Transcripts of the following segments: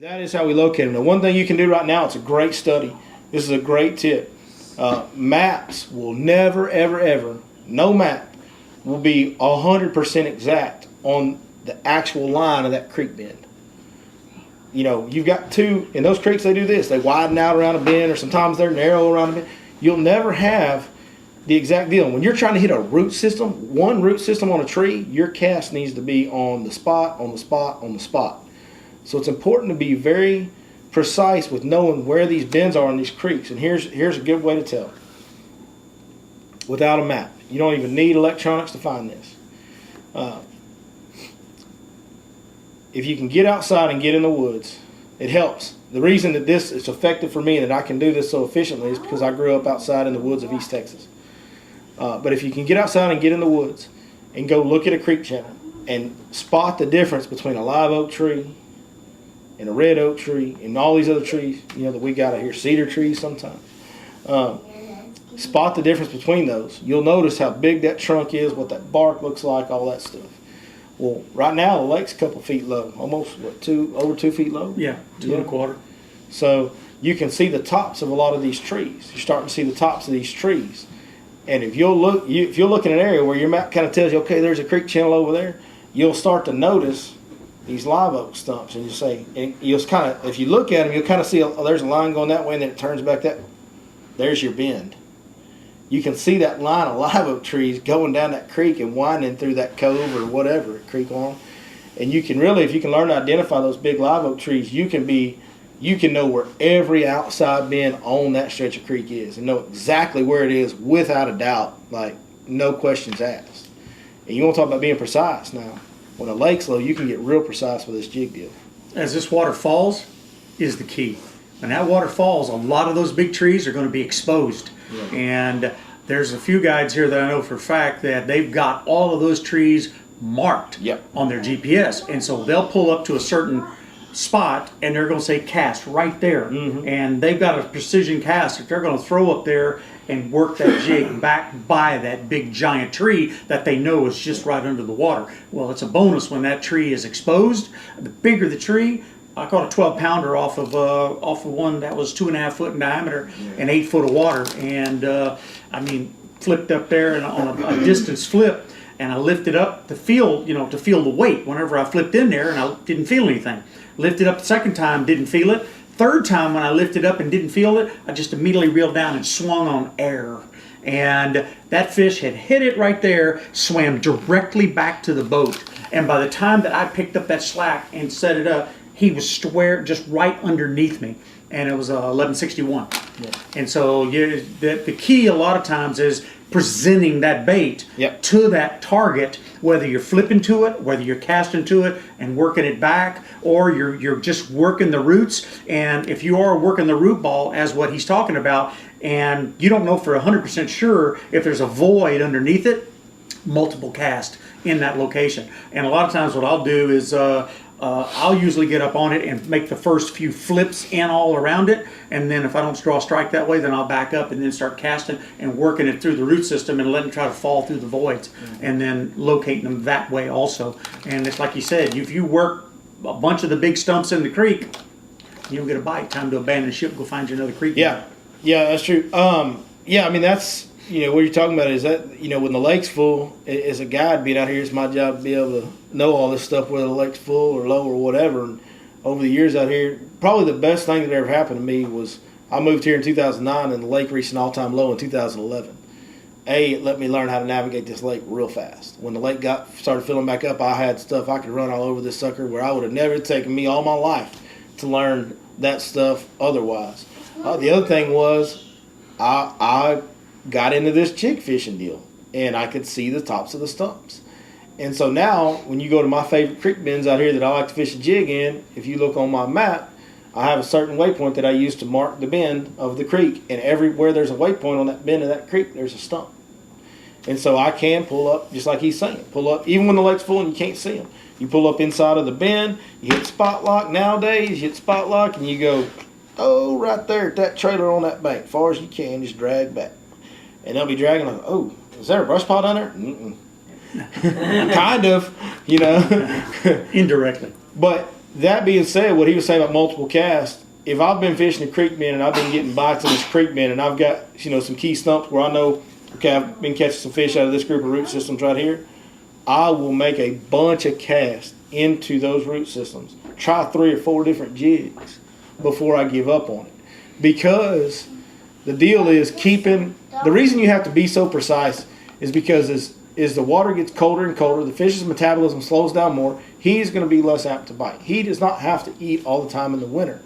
That is how we locate them. Now, one thing you can do right now, it's a great study. This is a great tip. Maps will never, ever, ever, no map will be 100% exact on the actual line of that creek bend. You know, you've got two, in those creeks they do this, they widen out around a bend, or sometimes they're narrow around a bend. You'll never have the exact deal. When you're trying to hit a root system, one root system on a tree, your cast needs to be on the spot, on the spot, on the spot. So it's important to be very precise with knowing where these bends are in these creeks. And here's a good way to tell. Without a map. You don't even need electronics to find this. If you can get outside and get in the woods, it helps. The reason that this is effective for me and that I can do this so efficiently is because I grew up outside in the woods of East Texas. But if you can get outside and get in the woods and go look at a creek channel and spot the difference between a live oak tree and a red oak tree and all these other trees, you know, that we got out here, cedar trees sometimes. Spot the difference between those. You'll notice how big that trunk is, what that bark looks like, all that stuff. Well, right now the lake's a couple feet low, almost over 2 feet low. Yeah, 2.25. So you can see the tops of a lot of these trees. You're starting to see the tops of these trees, and if you'll look in an area where your map kind of tells you, okay, there's a creek channel over there, you'll start to notice these live oak stumps, and you say, and you'll kind of, if you look at them, you'll kind of see, oh, there's a line going that way, and then it turns back that. There's your bend. You can see that line of live oak trees going down that creek and winding through that cove or whatever creek on. And you can really, if you can learn to identify those big live oak trees, you can know where every outside bend on that stretch of creek is and know exactly where it is without a doubt, like no questions asked. And you want to talk about being precise now. When a lake's low, you can get real precise with this jig deal. As this water falls is the key. When that water falls, a lot of those big trees are going to be exposed. Yeah. And there's a few guides here that I know for a fact that they've got all of those trees marked on their GPS. And so they'll pull up to a certain spot and they're going to say cast right there. Mm-hmm. And they've got a precision cast that they're going to throw up there and work that jig back by that big giant tree that they know is just right under the water. Well, it's a bonus when that tree is exposed. The bigger the tree, I caught a 12-pounder off of one that was 2.5 foot in diameter and 8 foot of water, and I mean, flipped up there and on a distance flip, and I lifted up to feel the weight. Whenever I flipped in there, and I didn't feel anything. Lifted up the second time, didn't feel it. Third time when I lifted up and didn't feel it, I just immediately reeled down and swung on air. And that fish had hit it right there, swam directly back to the boat. And by the time that I picked up that slack and set it up, he was just right underneath me, and it was 1161. Yeah. And so the key a lot of times is presenting that bait to that target, whether you're flipping to it, whether you're casting to it and working it back, or you're just working the roots. And if you are working the root ball as what he's talking about, and you don't know for 100% sure if there's a void underneath it, multiple cast in that location. And a lot of times what I'll do is I'll usually get up on it and make the first few flips in all around it, and then if I don't draw a strike that way, then I'll back up and then start casting and working it through the root system and letting it try to fall through the voids, and then locating them that way also. And it's like you said, if you work a bunch of the big stumps in the creek, you don't get a bite. Time to abandon the ship, go find you another creek. Yeah, that's true. I mean, that's, what you're talking about is that, when the lake's full, as a guide being out here, it's my job to be able to know all this stuff, whether the lake's full or low or whatever. And over the years out here, probably the best thing that ever happened to me was I moved here in 2009 and the lake reached an all-time low in 2011. It let me learn how to navigate this lake real fast. When the lake started filling back up, I had stuff I could run all over this sucker where I would have never taken me all my life to learn that stuff otherwise. The other thing was I got into this jig fishing deal, and I could see the tops of the stumps. And so now, when you go to my favorite creek bends out here that I like to fish a jig in, if you look on my map, I have a certain waypoint that I use to mark the bend of the creek, and everywhere there's a waypoint on that bend of that creek, there's a stump. And so I can pull up, just like he's saying, pull up, even when the lake's full and you can't see them. You pull up inside of the bend, you hit spot lock nowadays, you hit spot lock, and you go, oh, right there at that trailer on that bank, far as you can, just drag back. And they'll be dragging like, oh, is there a brush pile down there? Mm-mm. Kind of, Indirectly. But That being said, what he was saying about multiple casts, if I've been fishing a creek bend and I've been getting bites in this creek bend and I've got, some key stumps where I know, okay, I've been catching some fish out of this group of root systems right here, I will make a bunch of casts into those root systems. Try 3 or 4 different jigs before I give up on it. Because the deal is the reason you have to be so precise is because as the water gets colder and colder, the fish's metabolism slows down more, he's going to be less apt to bite. He does not have to eat all the time in the winter.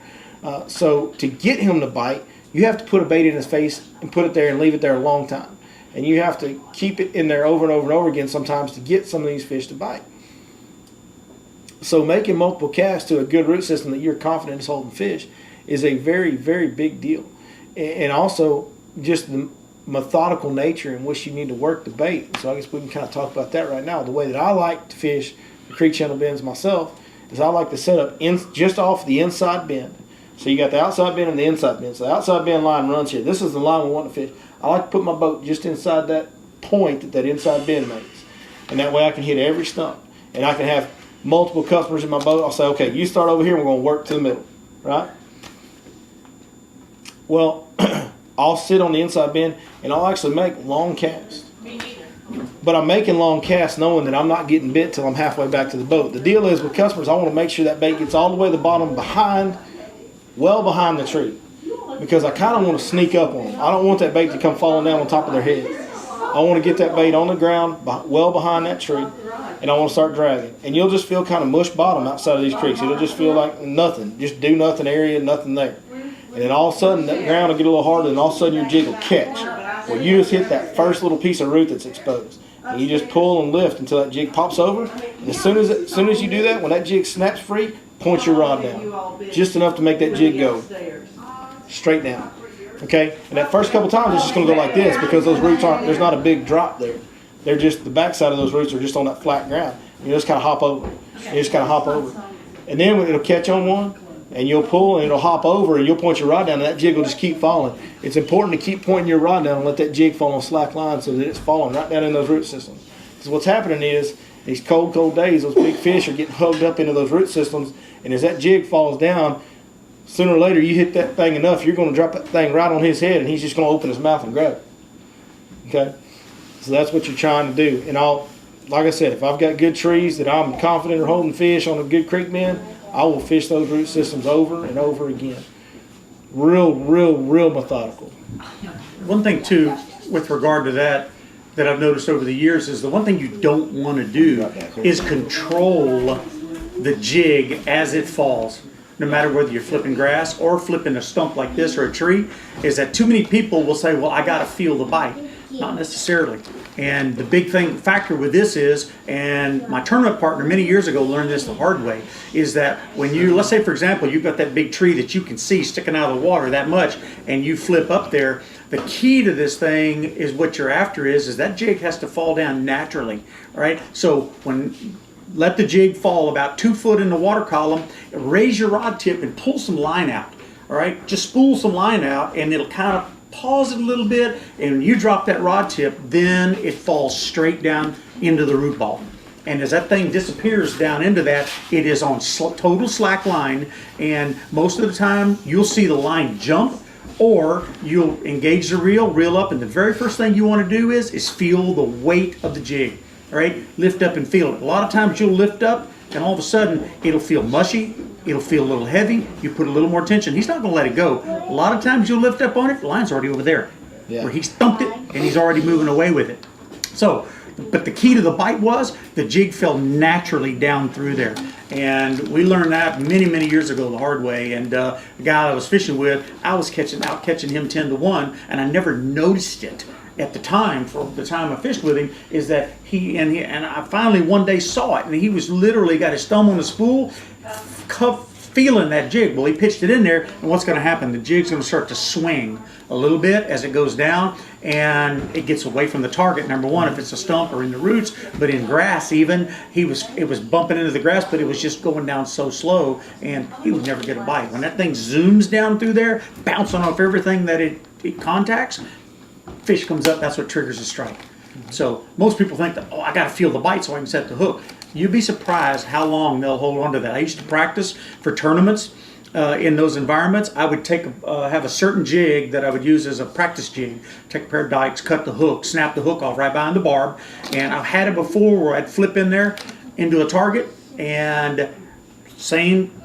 So to get him to bite, you have to put a bait in his face and put it there and leave it there a long time. And you have to keep it in there over and over and over again sometimes to get some of these fish to bite. So making multiple casts to a good root system that you're confident is holding fish is a very, very big deal. And also just the methodical nature in which you need to work the bait. So I guess we can kind of talk about that right now. The way that I like to fish the creek channel bends myself is I like to set up just off the inside bend. So you got the outside bend and the inside bend. So the outside bend line runs here. This is the line we want to fish. I like to put my boat just inside that point that inside bend makes. And that way I can hit every stump. And I can have multiple customers in my boat. I'll say, okay, you start over here and we're going to work to the middle. Right? Well, I'll sit on the inside bend and I'll actually make long casts. Me neither. But I'm making long casts knowing that I'm not getting bit till I'm halfway back to the boat. The deal is with customers, I want to make sure that bait gets all the way to the bottom well behind the tree. Because I kind of want to sneak up on them. I don't want that bait to come falling down on top of their head. I want to get that bait on the ground well behind that tree, and I want to start dragging. And you'll just feel kind of mush bottom outside of these creeks. It'll just feel like nothing. Just do nothing area, nothing there. And then all of a sudden, that ground will get a little harder, and all of a sudden your jig will catch. Well, you just hit that first little piece of root that's exposed. And you just pull and lift until that jig pops over. And as soon as you do that, when that jig snaps free, point your rod down. Just enough to make that jig go straight down. Okay? And that first couple times, it's just going to go like this because those roots there's not a big drop there. They're just, the backside of those roots are just on that flat ground. You just kind of hop over. You just kind of hop over. And then it'll catch on one, and you'll pull, and it'll hop over, and you'll point your rod down, and that jig will just keep falling. It's important to keep pointing your rod down and let that jig fall on slack line so that it's falling right down in those root systems. Because what's happening is, these cold, cold days, those big fish are getting hugged up into those root systems, and as that jig falls down, sooner or later you hit that thing enough, you're going to drop that thing right on his head, and he's just going to open his mouth and grab it. Okay? So that's what you're trying to do. And like I said, if I've got good trees that I'm confident are holding fish on a good creek bend, I will fish those root systems over and over again. Real methodical. One thing too, with regard to that I've noticed over the years is the one thing you don't want to do is control the jig as it falls. No matter whether you're flipping grass or flipping a stump like this or a tree, is that too many people will say, well, I got to feel the bite. Not necessarily. And the big factor with this is, and my tournament partner many years ago learned this the hard way, is that when let's say for example, you've got that big tree that you can see sticking out of the water that much, and you flip up there, the key to this thing is what you're after is that jig has to fall down naturally, all right? So let the jig fall about 2 foot in the water column, raise your rod tip and pull some line out, all right? Just spool some line out and it'll kind of pause it a little bit, and when you drop that rod tip, then it falls straight down into the root ball. And as that thing disappears down into that, it is on total slack line, and most of the time you'll see the line jump, or you'll engage the reel up, and the very first thing you want to do is feel the weight of the jig. All right, lift up and feel it. A lot of times you'll lift up, and all of a sudden it'll feel mushy. It'll feel a little heavy. You put a little more tension. He's not going to let it go. A lot of times you'll lift up on it, the line's already over there. Yeah. Where he's thumped it, and he's already moving away with it. So, but the key to the bite was the jig fell naturally down through there. And we learned that many years ago the hard way. And the guy I was fishing with, I was catching him 10-1, and I never noticed it at the time, for the time I fished with him, is that and I finally one day saw it, and he was literally got his thumb on the spool, feeling that jig. Well, he pitched it in there, and what's going to happen? The jig's going to start to swing a little bit as it goes down, and it gets away from the target. Number one, if it's a stump or in the roots, but in grass even, it was bumping into the grass, but it was just going down so slow, and he would never get a bite. When that thing zooms down through there, bouncing off everything that it contacts, fish comes up, that's what triggers a strike. So most people think that, I got to feel the bite so I can set the hook. you'd be surprised how long they'll hold on to that. I used to practice for tournaments in those environments. I would have a certain jig that I would use as a practice jig. Take a pair of dikes, cut the hook, snap the hook off right behind the barb. And I've had it before where I'd flip in there into a target, and same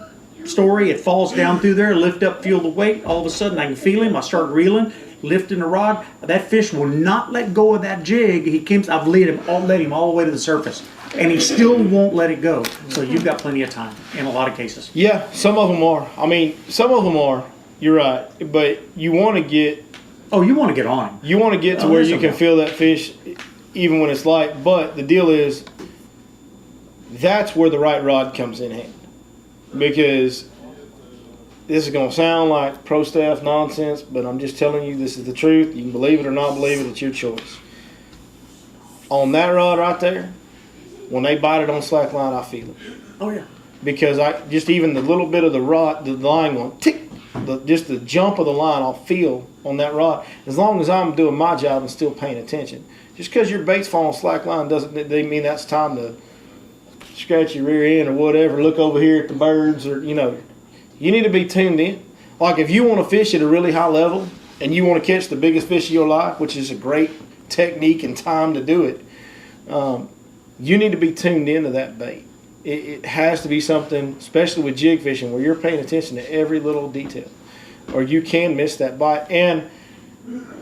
story, it falls down through there, lift up, feel the weight. All of a sudden I can feel him. I start reeling, lifting the rod. That fish will not let go of that jig. I've led him all the way to the surface, and he still won't let it go. So you've got plenty of time in a lot of cases. Yeah, some of them are. I mean, some of them are. You're right, but you want to get. Oh, you want to get on him. You want to get to where you can feel that fish, even when it's light. But the deal is, that's where the right rod comes in handy. Because this is going to sound like pro staff nonsense, but I'm just telling you this is the truth. You can believe it or not believe it. It's your choice. On that rod right there, when they bite it on slack line, I feel it. Oh, yeah. Because even the little bit of the rod, the line going tick, just the jump of the line, I'll feel on that rod. As long as I'm doing my job and still paying attention. Just because your bait's falling on slack line doesn't mean that's time to scratch your rear end or whatever, look over here at the birds, or you need to be tuned in. Like if you want to fish at a really high level and you want to catch the biggest fish of your life, which is a great technique and time to do it, you need to be tuned into that bait. It has to be something, especially with jig fishing, where you're paying attention to every little detail, or you can miss that bite. And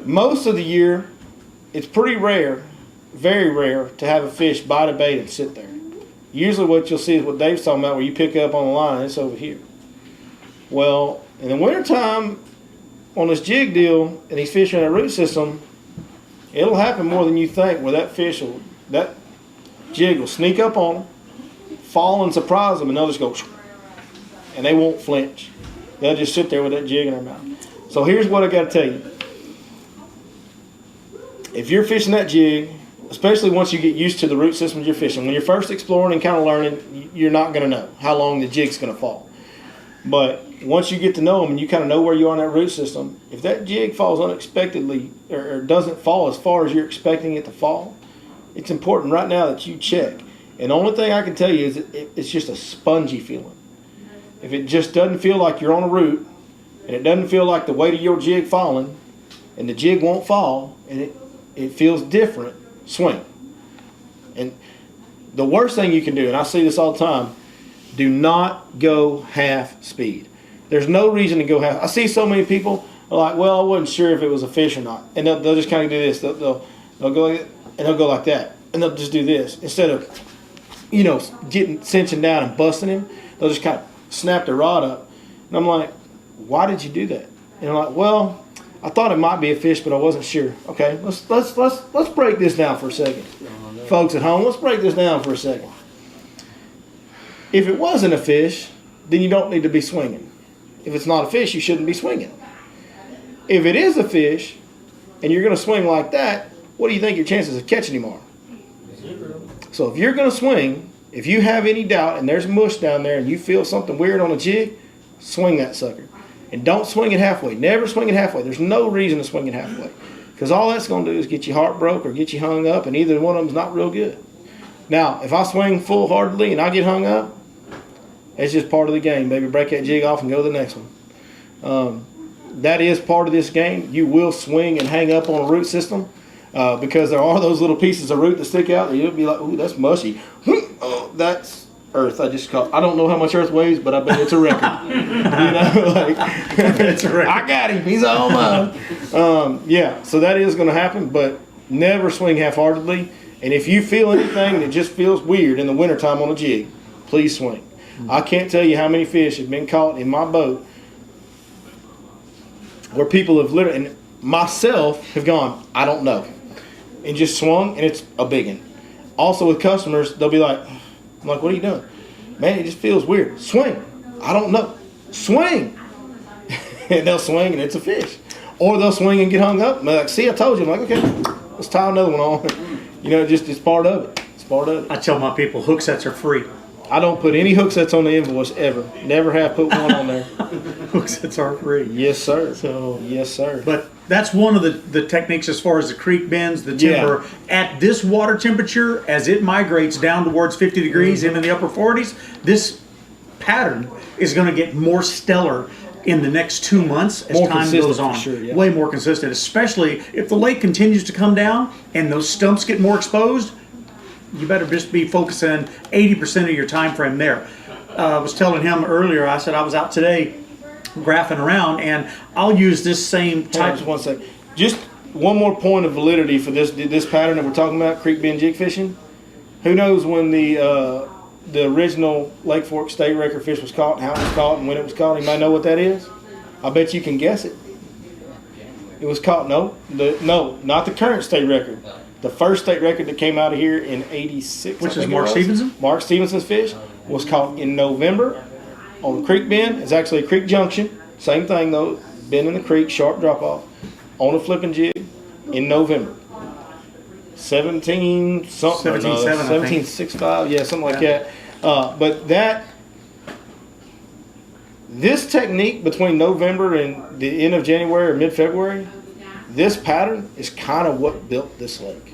most of the year, it's pretty rare, very rare, to have a fish bite a bait and sit there. Usually what you'll see is what Dave's talking about, where you pick up on the line and it's over here. Well, in the wintertime, on this jig deal, and he's fishing in a root system, it'll happen more than you think, where that jig will sneak up on them, fall and surprise them, and they'll just go, and they won't flinch. They'll just sit there with that jig in their mouth. So here's what I got to tell you. If you're fishing that jig, especially once you get used to the root systems you're fishing, when you're first exploring and kind of learning, you're not going to know how long the jig's going to fall. But once you get to know them and you kind of know where you are in that root system, if that jig falls unexpectedly or doesn't fall as far as you're expecting it to fall, it's important right now that you check. And the only thing I can tell you is it's just a spongy feeling. If it just doesn't feel like you're on a root, and it doesn't feel like the weight of your jig falling, and the jig won't fall, and it feels different, swing. And the worst thing you can do, and I see this all the time, do not go half speed. There's no reason to go half. I see so many people are like, well, I wasn't sure if it was a fish or not. And they'll just kind of do this. They'll go and they'll go like that. And they'll just do this. Instead of, cinching down and busting him, they'll just kind of snap the rod up. And I'm like, why did you do that? And they're like, well, I thought it might be a fish, but I wasn't sure. Okay, let's break this down for a second. Folks at home, let's break this down for a second. If it wasn't a fish, then you don't need to be swinging. If it's not a fish, you shouldn't be swinging. If it is a fish, and you're going to swing like that, what do you think your chances of catching him are? So if you're going to swing, if you have any doubt and there's mush down there and you feel something weird on a jig, swing that sucker. And don't swing it halfway. Never swing it halfway. There's no reason to swing it halfway. Because all that's going to do is get you heartbroken or get you hung up, and either one of them's not real good. Now, if I swing full-heartedly and I get hung up, it's just part of the game, baby. Break that jig off and go to the next one. That is part of this game. You will swing and hang up on a root system because there are those little pieces of root that stick out. And you'll be like, ooh, that's mushy. Oh, that's earth. I don't know how much earth weighs, but I bet it's a record. It's a record. I got him. He's all mine. So that is going to happen, but never swing half-heartedly. And if you feel anything that just feels weird in the wintertime on a jig, please swing. I can't tell you how many fish have been caught in my boat where people have literally, and myself have gone, I don't know, and just swung, and it's a big one. Also with customers, they'll be like, I'm like, what are you doing? Man, it just feels weird. Swing. I don't know. Swing. And they'll swing, and it's a fish. Or they'll swing and get hung up, and they're like, see, I told you. I'm like, okay, let's tie another one on. It's part of it. It's part of it. I tell my people, hook sets are free. I don't put any hook sets on the invoice ever. Never have put one on there. hook sets are free. Yes, sir. So yes, sir. But that's one of the techniques as far as the creek bends, the timber. At this water temperature, as it migrates down towards 50 degrees into the upper 40s, this pattern is going to get more stellar in the next 2 months as time goes on. Sure, way more consistent, especially if the lake continues to come down and those stumps get more exposed. You better just be focusing 80% of your time frame there. I was telling him earlier, I said I was out today graphing around, and I'll use this same type. Just one second. Just one more point of validity for this pattern that we're talking about, creek bend jig fishing. Who knows when the original Lake Fork state record fish was caught, and how it was caught, and when it was caught? Anybody know what that is? I bet you can guess it. It was caught. No, not the current state record. The first state record that came out of here in '86, which is Mark Stevenson. Mark Stevenson's fish was caught in November on Creek Bend. It's actually a creek junction. Same thing though. Bend in the creek, sharp drop off, on a flipping jig in November. 17 something. 1765. Yeah, something like that. But this technique between November and the end of January or mid-February, this pattern is kind of what built this lake.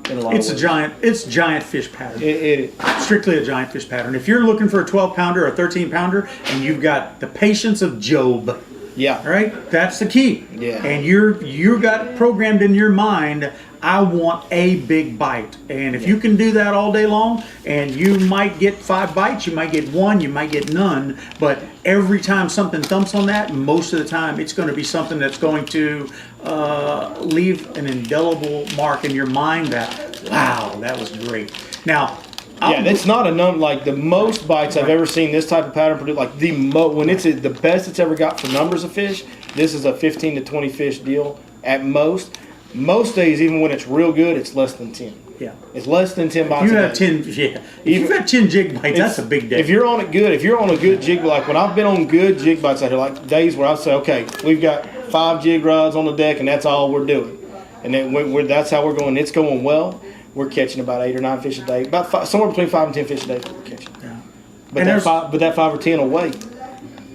It's a giant fish pattern. It strictly a giant fish pattern. If you're looking for a 12 pounder or a 13 pounder and you've got the patience of Job, right? That's the key. Yeah. And you got programmed in your mind, I want a big bite. And if you can do that all day long, and you might get 5 bites, you might get 1, you might get none, but every time something thumps on that, most of the time it's going to be something that's going to leave an indelible mark in your mind that, wow, that was great. Now, it's not a number like the most bites I've ever seen this type of pattern produce. Like when it's the best it's ever got for numbers of fish, this is a 15 to 20 fish deal at most. Most days, even when it's real good, it's less than 10. Yeah, it's less than 10 bites. You have 10. Yeah, if you've got 10 jig bites, that's a big day. If you're on it good, if you're on a good jig, like when I've been on good jig bites out here, like days where I say, okay, we've got 5 jig rods on the deck, and that's all we're doing, and then that's how we're going. It's going well. We're catching about 8 or 9 fish a day, somewhere between 5 and 10 fish a day. We're catching. Yeah. But that 5 or 10 will wait.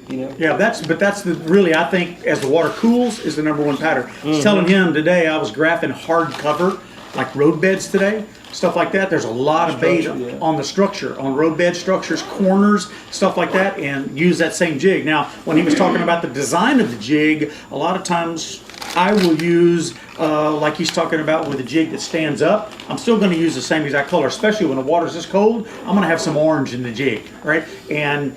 You know? Yeah, that's really, I think, as the water cools, is the number one pattern. I was telling him today, I was graphing hard cover, like road beds today, stuff like that. There's a lot of bait on the structure, on road bed structures, corners, stuff like that, and use that same jig. Now, when he was talking about the design of the jig, a lot of times I will use, like he's talking about with a jig that stands up, I'm still going to use the same exact color, especially when the water's this cold. I'm going to have some orange in the jig, right? And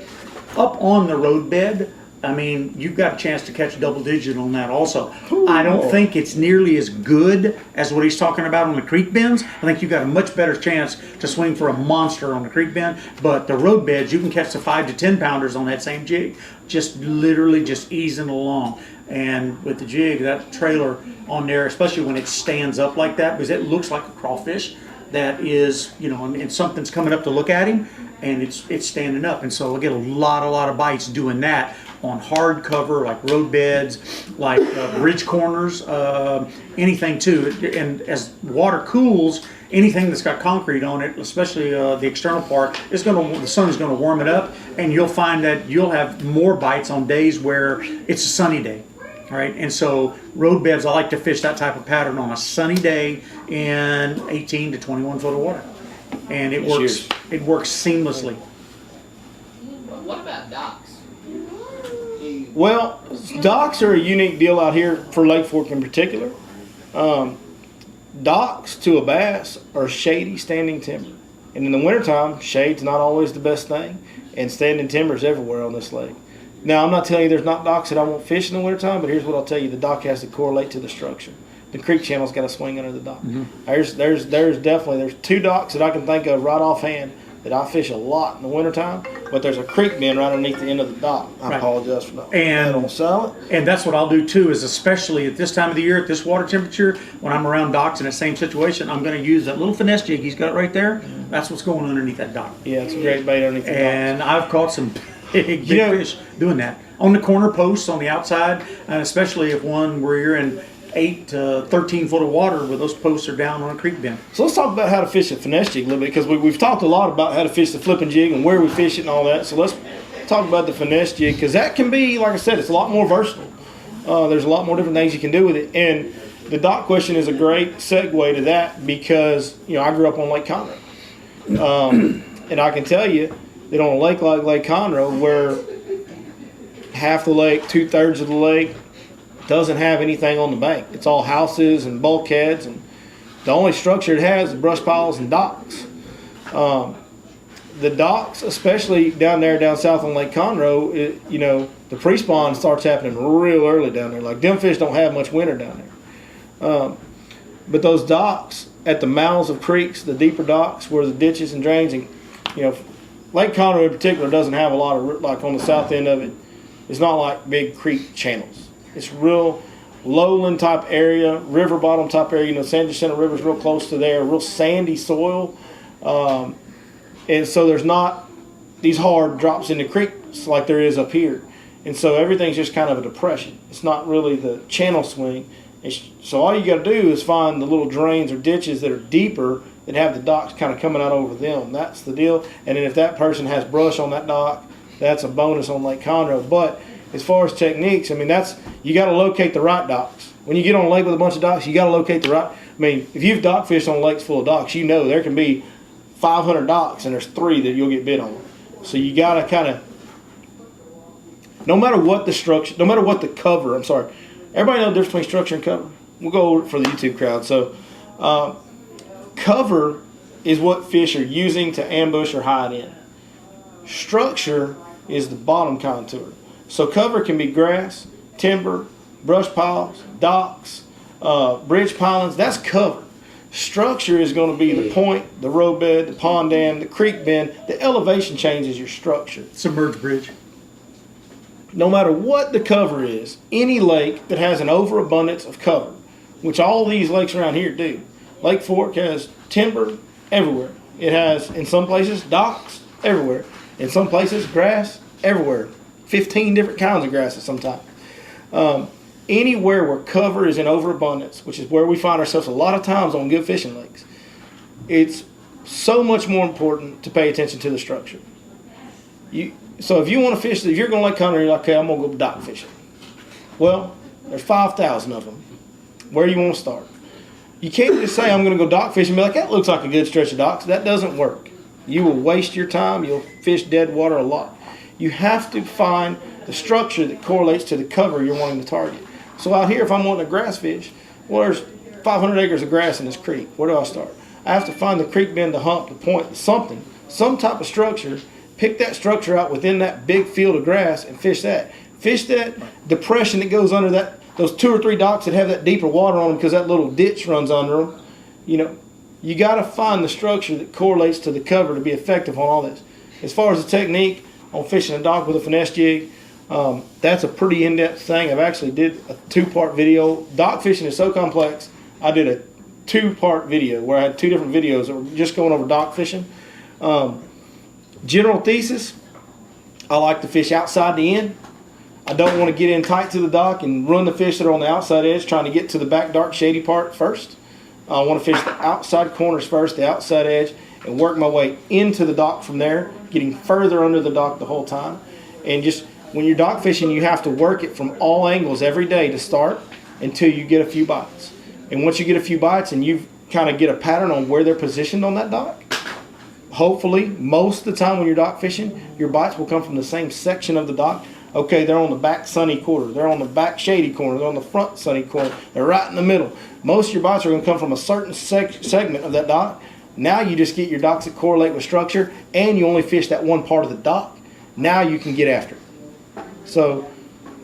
up on the road bed, I mean, you've got a chance to catch double digit on that also. Ooh. I don't think it's nearly as good as what he's talking about on the creek bends. I think you've got a much better chance to swing for a monster on the creek bend. But the road beds, you can catch the 5 to 10 pounders on that same jig, just literally just easing along. And with the jig, that trailer on there, especially when it stands up like that, because it looks like a crawfish that is, and something's coming up to look at him, and it's standing up. And so we'll get a lot of bites doing that on hard cover, like road beds, like bridge corners, anything too. And as water cools, anything that's got concrete on it, especially the external part, the sun's going to warm it up, and you'll find that you'll have more bites on days where it's a sunny day. All right, and so road beds, I like to fish that type of pattern on a sunny day in 18 to 21 foot of water, and it works. It works seamlessly. What about docks? Well, docks are a unique deal out here for Lake Fork in particular. Docks to a bass are shady standing timber, and in the wintertime, shade's not always the best thing, and standing timber is everywhere on this lake. Now, I'm not telling you there's not docks that I won't fish in the wintertime, but here's what I'll tell you. The dock has to correlate to the structure. The creek channel's got to swing under the dock. Mm-hmm. There's 2 docks that I can think of right offhand that I fish a lot in the wintertime, but there's a creek bend right underneath the end of the dock. I apologize for that. And that's what I'll do too, is especially at this time of the year, at this water temperature, when I'm around docks in the same situation, I'm going to use that little finesse jig he's got right there. Mm-hmm. That's what's going underneath that dock. Yeah, it's a great bait underneath the dock. And I've caught some big fish doing that on the corner posts on the outside, and especially if where you're in 8 to 13 foot of water where those posts are down on a creek bend. So let's talk about how to fish a finesse jig a little bit, because we've talked a lot about how to fish the flipping jig and where we fish it and all that. So let's talk about the finesse jig because that can be, like I said, it's a lot more versatile. There's a lot more different things you can do with it. And the dock question is a great segue to that because, I grew up on Lake Conroe. And I can tell you that on a lake like Lake Conroe, where half the lake, 2/3 of the lake doesn't have anything on the bank. It's all houses and bulkheads, and the only structure it has is brush piles and docks. The docks, especially down south on Lake Conroe, the pre-spawn starts happening real early down there. Like, them fish don't have much winter down there. But those docks at the mouths of creeks, the deeper docks where the ditches and drains, and Lake Conroe in particular doesn't have a lot of, like on the south end of it, it's not like big creek channels. It's real lowland type area, river bottom type area. San Jacinto River's real close to there, real sandy soil. And so there's not these hard drops in the creeks like there is up here. And so everything's just kind of a depression. It's not really the channel swing. So all you got to do is find the little drains or ditches that are deeper that have the docks kind of coming out over them. That's the deal. And then if that person has brush on that dock, that's a bonus on Lake Conroe. But as far as techniques, you got to locate the right docks. When you get on a lake with a bunch of docks, you got to locate the right. If you've dock fished on lakes full of docks, there can be 500 docks and there's 3 that you'll get bit on. So you got to kind of, no matter what the structure, no matter what the cover, everybody know the difference between structure and cover? We'll go over it for the YouTube crowd. So cover is what fish are using to ambush or hide in. Structure is the bottom contour. So cover can be grass, timber, brush piles, docks, bridge pilings. That's cover. Structure is going to be the point, the roadbed, the pond dam, the creek bend. The elevation changes your structure. Submerged bridge. No matter what the cover is, any lake that has an overabundance of cover, which all these lakes around here do. Lake Fork has timber everywhere. It has, in some places, docks everywhere. In some places, grass everywhere. 15 different kinds of grasses sometimes. Anywhere where cover is in overabundance, which is where we find ourselves a lot of times on good fishing lakes, it's so much more important to pay attention to the structure. So if you want to fish, if you're going to Lake Conroe, you're like, okay, I'm going to go dock fishing. Well, there's 5,000 of them. Where do you want to start? You can't just say, I'm going to go dock fishing and be like, that looks like a good stretch of docks. That doesn't work. You will waste your time. You'll fish dead water a lot. You have to find the structure that correlates to the cover you're wanting to target. So out here, if I'm wanting a grass fish, well, there's 500 acres of grass in this creek. Where do I start? I have to find the creek bend, the hump, the point, some type of structure. Pick that structure out within that big field of grass and fish that. Fish that depression that goes under that, those 2 or 3 docks that have that deeper water on them because that little ditch runs under them. You got to find the structure that correlates to the cover to be effective on all this. As far as the technique on fishing a dock with a finesse jig, that's a pretty in-depth thing. I've actually did a 2-part video. Dock fishing is so complex, I did a 2-part video where I had 2 different videos that were just going over dock fishing. General thesis, I like to fish outside the end. I don't want to get in tight to the dock and run the fish that are on the outside edge trying to get to the back dark shady part first. I want to fish the outside corners first, the outside edge, and work my way into the dock from there, getting further under the dock the whole time. And just when you're dock fishing, you have to work it from all angles every day to start until you get a few bites. And once you get a few bites and you kind of get a pattern on where they're positioned on that dock, hopefully, most of the time when you're dock fishing, your bites will come from the same section of the dock. Okay, they're on the back sunny corner. They're on the back shady corner. They're on the front sunny corner. They're right in the middle. Most of your bites are going to come from a certain segment of that dock. Now you just get your docks that correlate with structure, and you only fish that one part of the dock. Now you can get after it. So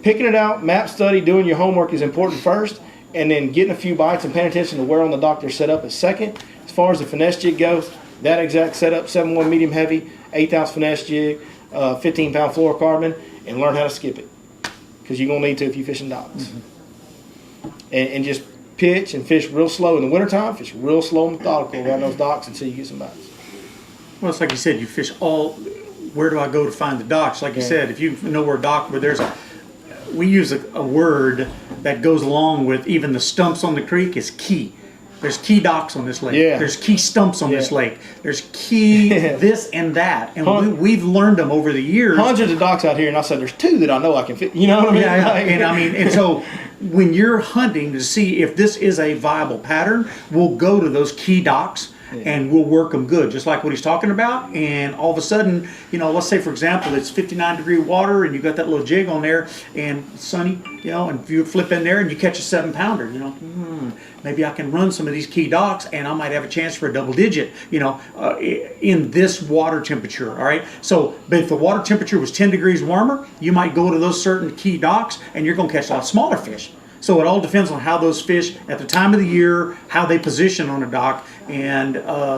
picking it out, map study, doing your homework is important first, and then getting a few bites and paying attention to where on the dock they're set up is second. As far as the finesse jig goes, that exact setup, 7-1 medium heavy, 1/8 ounce finesse jig, 15-pound fluorocarbon, and learn how to skip it. Because you're going to need to if you're fishing docks. Mm-hmm. And just pitch and fish real slow. In the wintertime, fish real slow and methodical around those docks until you get some bites. Well, it's like you said, you fish all, where do I go to find the docks? Like you said, if you know where a dock, where we use a word that goes along with even the stumps on the creek is key. There's key docks on this lake. Yeah. There's key stumps on this Yeah. lake. There's key this and that. And we've learned them over the years. Hundreds of docks out here, and I said, there's 2 that I know I can fit. You know what I mean? Yeah, Like- and so when you're hunting to see if this is a viable pattern, we'll go to those key docks and we'll work them good, just like what he's talking about. And all of a sudden, let's say for example, it's 59-degree water and you got that little jig on there and sunny, and you flip in there and you catch a 7-pounder, maybe I can run some of these key docks and I might have a chance for a double digit, in this water temperature. All right. So, but if the water temperature was 10 degrees warmer, you might go to those certain key docks and you're going to catch a lot smaller fish. So it all depends on how those fish, at the time of the year, how they position on a dock, and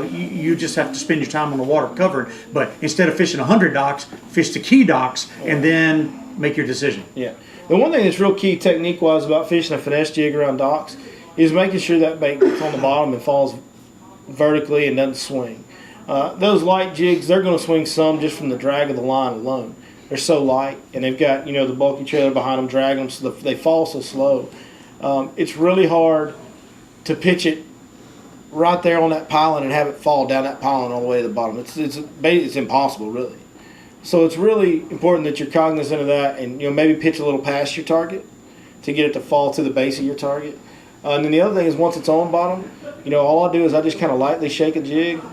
you just have to spend your time on the water covering. But instead of fishing 100 docks, fish the key docks, and then make your decision. Yeah. The one thing that's real key technique-wise about fishing a finesse jig around docks is making sure that bait gets on the bottom and falls vertically and doesn't swing. Those light jigs, they're going to swing some just from the drag of the line alone. They're so light, and they've got the bulky trailer behind them dragging them, so they fall so slow. It's really hard to pitch it right there on that piling and have it fall down that piling all the way to the bottom. It's impossible, really. So it's really important that you're cognizant of that, and maybe pitch a little past your target to get it to fall to the base of your target. And then the other thing is, once it's on bottom, all I do is I just kind of lightly shake a jig,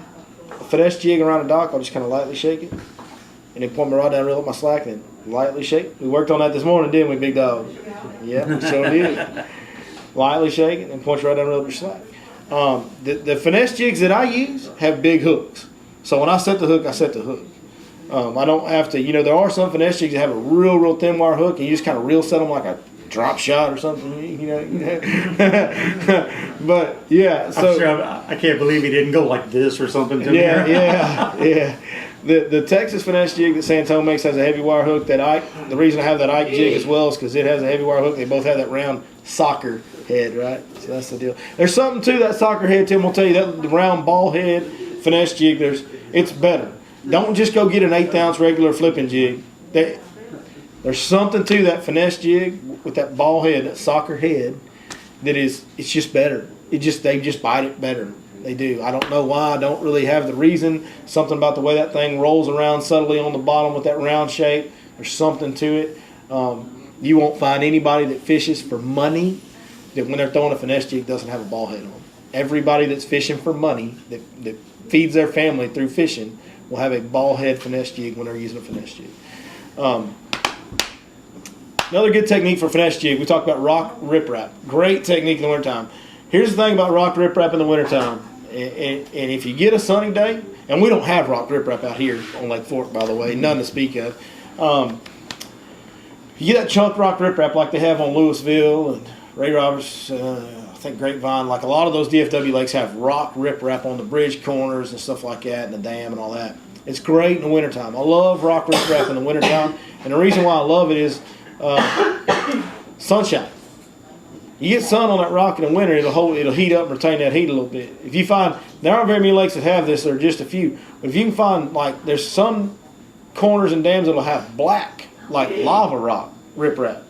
a finesse jig around a dock. I'll just kind of lightly shake it. And then point my rod down, reel up my slack, and lightly shake. We worked on that this morning, didn't we, big dog? Yeah, we sure did. Lightly shake it, and point your rod down, reel up your slack. The finesse jigs that I use have big hooks. So when I set the hook, I set the hook. I don't have to, there are some finesse jigs that have a real thin wire hook, and you just kind of reel set them like a drop shot or something, But yeah, so I'm sure I can't believe he didn't go like this or something. Yeah. The Texas finesse jig that Santone makes has a heavy wire hook. The reason I have that Ike jig as well is because it has a heavy wire hook. They both have that round soccer head, right? So that's the deal. There's something to that soccer head, Tim will tell you, that the round ball head finesse jig, it's better. Don't just go get an 1/8 ounce regular flipping jig. There's something to that finesse jig with that ball head, that soccer head, it's just better. They just bite it better. They do. I don't know why. I don't really have the reason. Something about the way that thing rolls around subtly on the bottom with that round shape. There's something to it. You won't find anybody that fishes for money that when they're throwing a finesse jig doesn't have a ball head on. Everybody that's fishing for money, that feeds their family through fishing, will have a ball head finesse jig when they're using a finesse jig. Another good technique for finesse jig, we talked about rock riprap. Great technique in the wintertime. Here's the thing about rock riprap in the wintertime. And if you get a sunny day, and we don't have rock riprap out here on Lake Fork, by the way, none to speak of. You get that chunk rock riprap like they have on Louisville and Ray Roberts, I think Grapevine, like a lot of those DFW lakes have rock riprap on the bridge corners and stuff like that, and the dam and all that. It's great in the wintertime. I love rock riprap in the wintertime, and the reason why I love it is sunshine. You get sun on that rock in the winter, it'll heat up and retain that heat a little bit. If you find, there aren't very many lakes that have this, there are just a few. But if you can find, like, there's some corners and dams that'll have black, like lava rock riprap.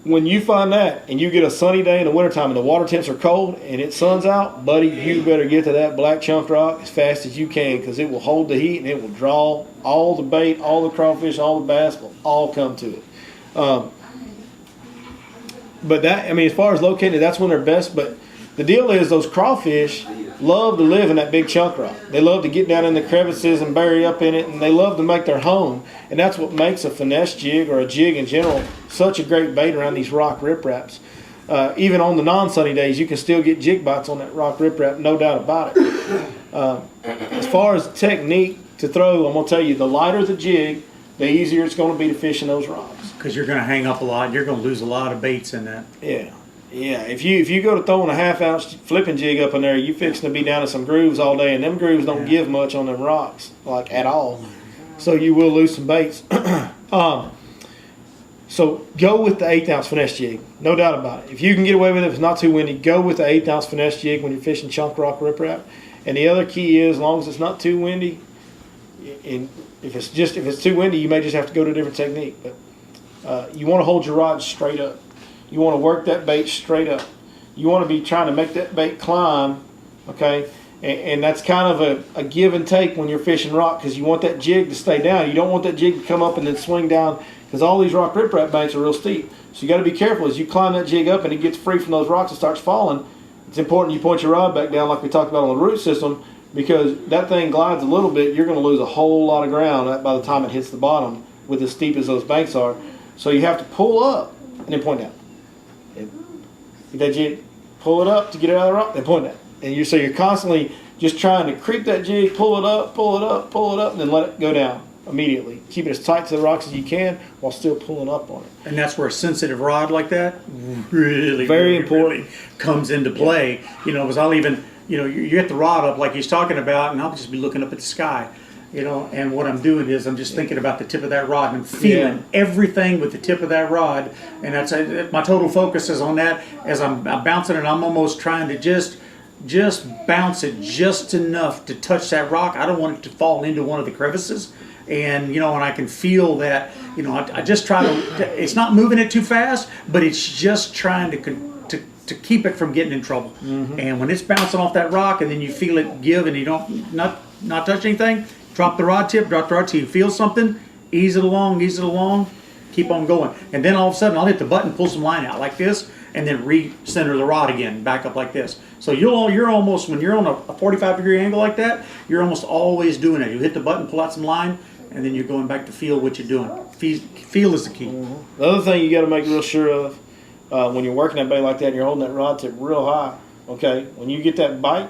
When you find that and you get a sunny day in the wintertime and the water temps are cold and it sun's out, buddy, you better get to that black chunk rock as fast as you can, because it will hold the heat and it will draw all the bait, all the crawfish, all the bass will all come to it. But that, I mean, as far as located, that's when they're best. But the deal is those crawfish love to live in that big chunk rock. They love to get down in the crevices and bury up in it, and they love to make their home. And that's what makes a finesse jig, or a jig in general, such a great bait around these rock ripraps. Even on the non-sunny days, you can still get jig bites on that rock riprap, no doubt about it. As far as technique to throw, I'm going to tell you, the lighter the jig, the easier it's going to be to fish in those rocks. Because you're going to hang up a lot. You're going to lose a lot of baits in that. Yeah. Yeah, if you go to throwing a 1/2 ounce flipping jig up in there, you fixing to be down in some grooves all day, and them grooves don't give much on them rocks, like at all. So you will lose some baits. So go with the 1/8 ounce finesse jig, no doubt about it. If you can get away with it, if it's not too windy, go with the 1/8 ounce finesse jig when you're fishing chunk rock riprap. And the other key is, as long as it's not too windy, and if it's too windy, you may just have to go to a different technique. But you want to hold your rod straight up. You want to work that bait straight up. you want to be trying to make that bait climb, okay? And that's kind of a give and take when you're fishing rock, because you want that jig to stay down. You don't want that jig to come up and then swing down, because all these rock riprap banks are real steep. So you got to be careful as you climb that jig up and it gets free from those rocks and starts falling. It's important you point your rod back down like we talked about on the root system, because that thing glides a little bit, you're going to lose a whole lot of ground by the time it hits the bottom with as steep as those banks are. So you have to pull up and then point down. Get that jig, pull it up to get it out of the rock, then point down. And you're constantly just trying to creep that jig, pull it up, pull it up, pull it up, and then let it go down immediately. Keep it as tight to the rocks as you can while still pulling up on it. And that's where a sensitive rod like that really, very really, important, really comes into play. You know, because I'll even, you know, you get the rod up like he's talking about, and I'll just be looking up at the sky. You know, and what I'm doing is I'm just thinking about the tip of that rod and feeling everything with the tip of that rod, and that's my total focus is on that. As I'm bouncing it, I'm almost trying to just bounce it just enough to touch that rock. I don't want it to fall into one of the crevices, and you know, and I can feel that. You know, I just try to. It's not moving it too fast, but it's just trying to keep it from getting in trouble. Mm-hmm. And when it's bouncing off that rock, and then you feel it give, and you don't not touch anything. Drop the rod tip, till you feel something, ease it along, keep on going. And then all of a sudden I'll hit the button, pull some line out like this, and then re-center the rod again, back up like this. So you're almost, when you're on a 45-degree angle like that, you're almost always doing it. You hit the button, pull out some line, and then you're going back to feel what you're doing. Feel is the key. Mm-hmm. The other thing you got to make real sure of when you're working that bait like that and you're holding that rod tip real high, okay, when you get that bite,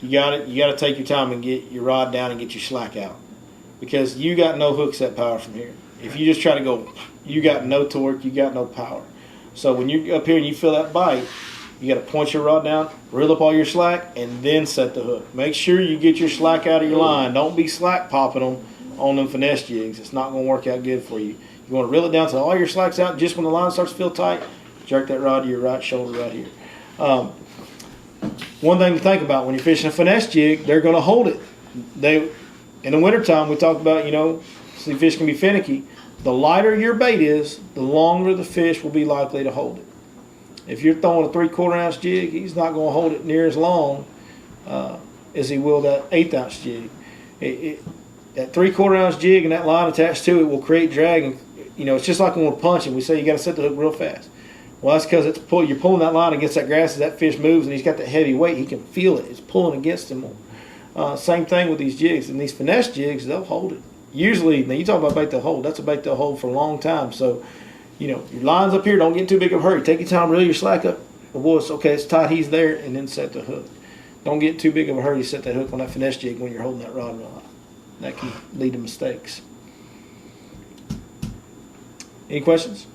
you got to take your time and get your rod down and get your slack out, because you got no hook set power from here. If you just try to go, you got no torque, you got no power. So when you're up here and you feel that bite, you got to point your rod down, reel up all your slack, and then set the hook. Make sure you get your slack out of your line. Don't be slack popping them on them finesse jigs. It's not going to work out good for you. You want to reel it down till all your slack's out. Just when the line starts to feel tight, jerk that rod to your right shoulder right here. One thing to think about when you're fishing a finesse jig, they're going to hold it. In the wintertime, we talked about, you know, see, fish can be finicky. The lighter your bait is, the longer the fish will be likely to hold it. If you're throwing a 3/4 ounce jig, he's not going to hold it near as long as he will that 1/8 ounce jig. That 3/4 ounce jig and that line attached to it will create drag. And, you know, it's just like when we're punching. We say you got to set the hook real fast. Well, that's because you're pulling that line against that grass. As that fish moves and he's got that heavy weight, he can feel it. It's pulling against him more. Same thing with these jigs. And these finesse jigs, they'll hold it. Usually, now you talk about bait they'll hold. That's a bait they'll hold for a long time. So, you know, your line's up here. Don't get in too big of a hurry. Take your time, reel your slack up. Well, it's okay. It's tight. He's there, and then set the hook. Don't get in too big of a hurry to set that hook on that finesse jig when you're holding that rod real high. That can lead to mistakes. Any questions?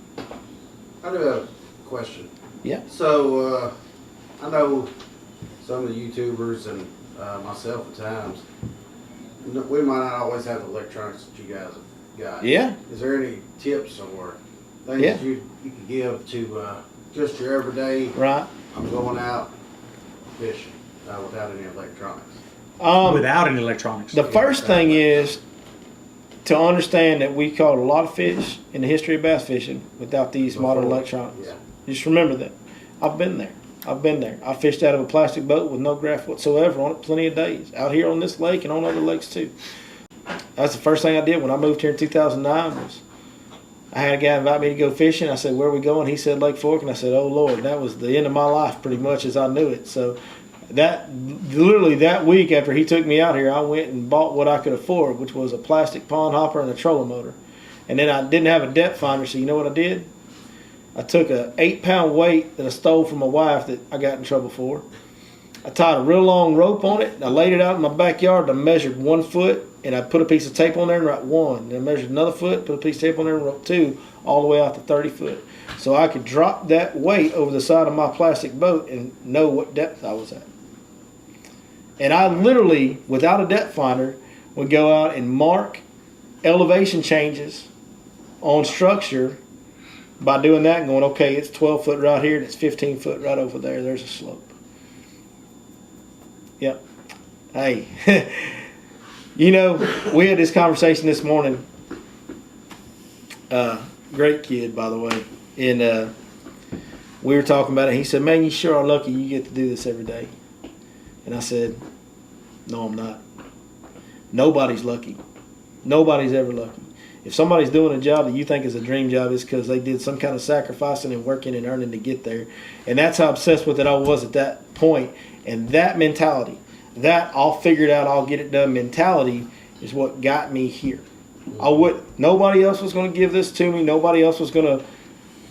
I do have a question. Yeah. So, I know some of the YouTubers and myself at times, we might not always have the electronics that you guys have got. Yeah. Is there any tips or things Yeah. you could give to just your everyday, Right. I'm going out fishing without any electronics? Without any electronics. The first thing is to understand that we caught a lot of fish in the history of bass fishing without these modern electronics. Yeah. Just remember that. I've been there. I fished out of a plastic boat with no graph whatsoever on it plenty of days. Out here on this lake and on other lakes too. That's the first thing I did when I moved here in 2009 was I had a guy invite me to go fishing. I said, "Where are we going?" He said, "Lake Fork." And I said, "Oh Lord," that was the end of my life pretty much as I knew it. So that literally that week after he took me out here, I went and bought what I could afford, which was a plastic pond hopper and a trolling motor. And then I didn't have a depth finder, so you know what I did? I took a 8-pound weight that I stole from my wife that I got in trouble for. I tied a real long rope on it. And I laid it out in my backyard. And I measured 1 foot, and I put a piece of tape on there and wrote 1. And I measured another foot, put a piece of tape on there and wrote 2, all the way out to 30 foot. So I could drop that weight over the side of my plastic boat and know what depth I was at. And I literally, without a depth finder, would go out and mark elevation changes on structure by doing that and going, okay, it's 12 foot right here and it's 15 foot right over there. There's a slope. Yep. Hey, you know, we had this conversation this morning. Great kid, by the way. And we were talking about it. He said, "Man, you sure are lucky you get to do this every day." And I said, "No, I'm not. Nobody's lucky. Nobody's ever lucky. If somebody's doing a job that you think is a dream job, it's because they did some kind of sacrificing and working and earning to get there." And that's how obsessed with it I was at that point. And that mentality, that I'll figure it out, I'll get it done mentality is what got me here. Nobody else was going to give this to me. Nobody else was going to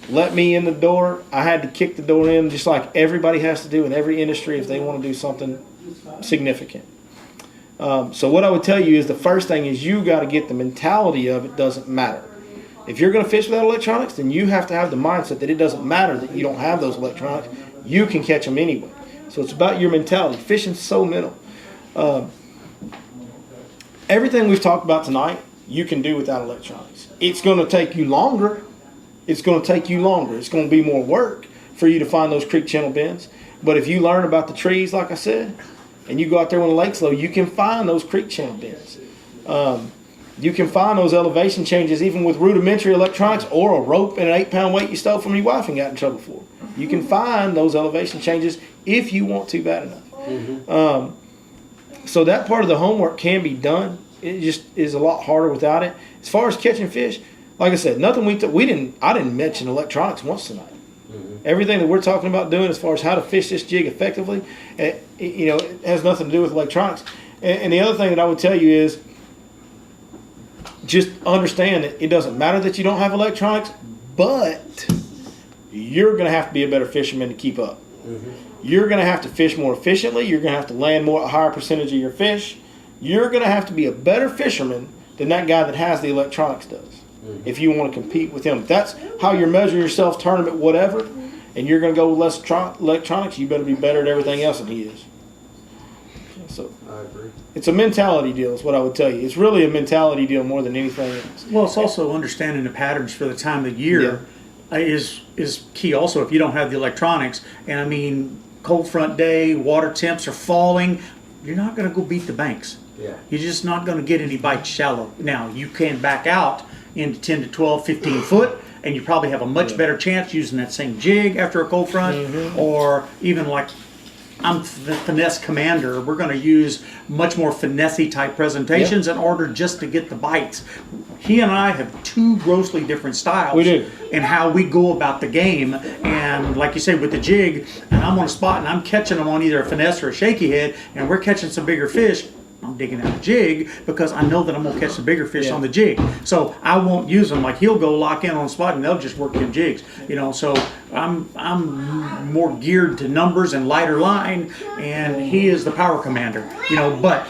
let me in the door. I had to kick the door in, just like everybody has to do in every industry if they want to do something significant. So what I would tell you is the first thing is you got to get the mentality of it doesn't matter. If you're going to fish without electronics, then you have to have the mindset that it doesn't matter that you don't have those electronics. You can catch them anyway. So it's about your mentality. Fishing's so mental. Everything we've talked about tonight, you can do without electronics. It's going to take you longer. It's going to take you longer. It's going to be more work for you to find those creek channel bends. But if you learn about the trees, like I said, and you go out there when the lake's low, you can find those creek channel bends. You can find those elevation changes even with rudimentary electronics or a rope and an 8-pound weight you stole from your wife and got in trouble for. You can find those elevation changes if you want to bad enough. Mm-hmm. So that part of the homework can be done. It just is a lot harder without it. As far as catching fish, like I said, nothing I didn't mention electronics once tonight. Mm-hmm. Everything that we're talking about doing as far as how to fish this jig effectively, it has nothing to do with electronics. And the other thing that I would tell you is just understand that it doesn't matter that you don't have electronics, but you're going to have to be a better fisherman to keep up. Mm-hmm. You're going to have to fish more efficiently. You're going to have to land a higher percentage of your fish. You're going to have to be a better fisherman than that guy that has the electronics does. Mm-hmm. If you want to compete with him. If that's how you're measuring yourself, tournament, whatever, and you're going to go with less electronics, you better be better at everything else than he is. So I agree. It's a mentality deal is what I would tell you. It's really a mentality deal more than anything else. Well, it's also understanding the patterns for the time of the year is key also if you don't have the electronics. And I mean, cold front day, water temps are falling, you're not going to go beat the banks. Yeah. You're just not going to get any bites shallow. Now, you can back out into 10 to 12, 15 foot, and you probably have a much better chance using that same jig after a cold front, or even like I'm the finesse commander. We're going to use much more finesse-y type presentations in order just to get the bites. He and I have two grossly different styles. We do. In how we go about the game. And like you say, with the jig, and I'm on a spot and I'm catching them on either a finesse or a shaky head, and we're catching some bigger fish, I'm digging out a jig because I know that I'm going to catch the bigger fish on the jig. So I won't use them. Like he'll go lock in on the spot and they'll just work in jigs. So I'm more geared to numbers and lighter line, and he is the power commander. But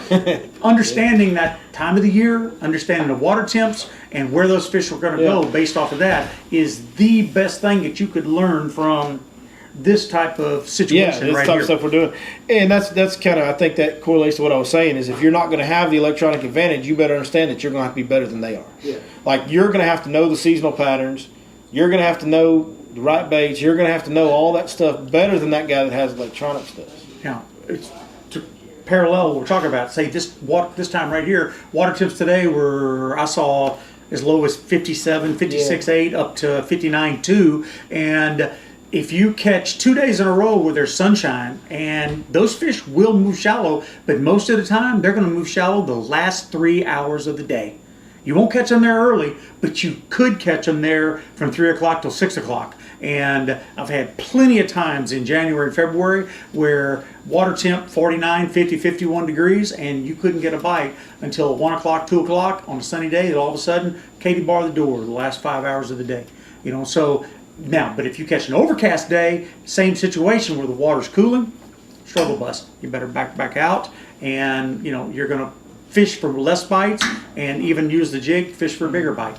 understanding that time of the year, understanding the water temps and where those fish are going to go based off of that is the best thing that you could learn from this type of situation this right type here. of stuff we're doing. And that's kind of, I think that correlates to what I was saying is if you're not going to have the electronic advantage, you better understand that you're going to have to be better than they are. Yeah. Like you're going to have to know the seasonal patterns. You're going to have to know the right baits. You're going to have to know all that stuff better than that guy that has electronics does. Now, it's to parallel what we're talking about. Say this time right here, water temps today were, I saw as low as 57, 56.8 up to 59.2, and if you catch 2 days in a row where there's sunshine, and those fish will move shallow, but most of the time they're going to move shallow the last 3 hours of the day. You won't catch them there early, but you could catch them there from 3 o'clock till 6 o'clock. And I've had plenty of times in January and February where water temp 49, 50, 51 degrees, and you couldn't get a bite until 1 o'clock, 2 o'clock on a sunny day. That all of a sudden, Katie barred the door the last 5 hours of the day. So now, but if you catch an overcast day, same situation where the water's cooling, struggle bus. You better back out, and you're going to fish for less bites, and even use the jig, fish for a bigger bite.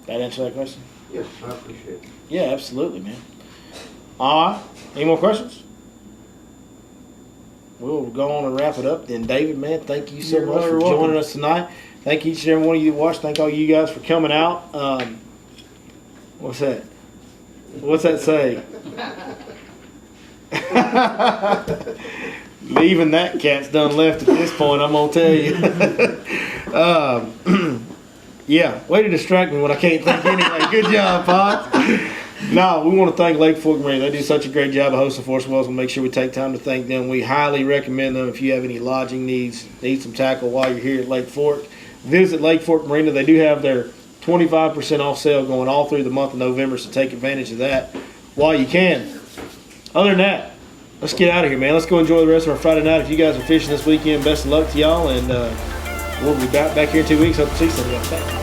That answer that question? Yes, I appreciate it. Yeah, absolutely, man. All right. Any more questions? We'll go on and wrap it up then. David, man, thank you so much for joining us tonight. Thank each and every one of you that watched. Thank all you guys for coming out. What's that? What's that say? Leaving that cat's done left at this point, I'm going to tell you. Yeah, way to distract me when I can't think anyway. Good job, Pot. No, we want to thank Lake Fork Marine. They do such a great job of hosting for us. We'll make sure we take time to thank them. We highly recommend them if you have any lodging needs, need some tackle while you're here at Lake Fork. Visit Lake Fork Marina. They do have their 25% off sale going all through the month of November, so take advantage of that while you can. Other than that, let's get out of here, man. Let's go enjoy the rest of our Friday night. If you guys are fishing this weekend, best of luck to y'all, and we'll be back here in 2 weeks. Hope to see some of y'all. Thanks.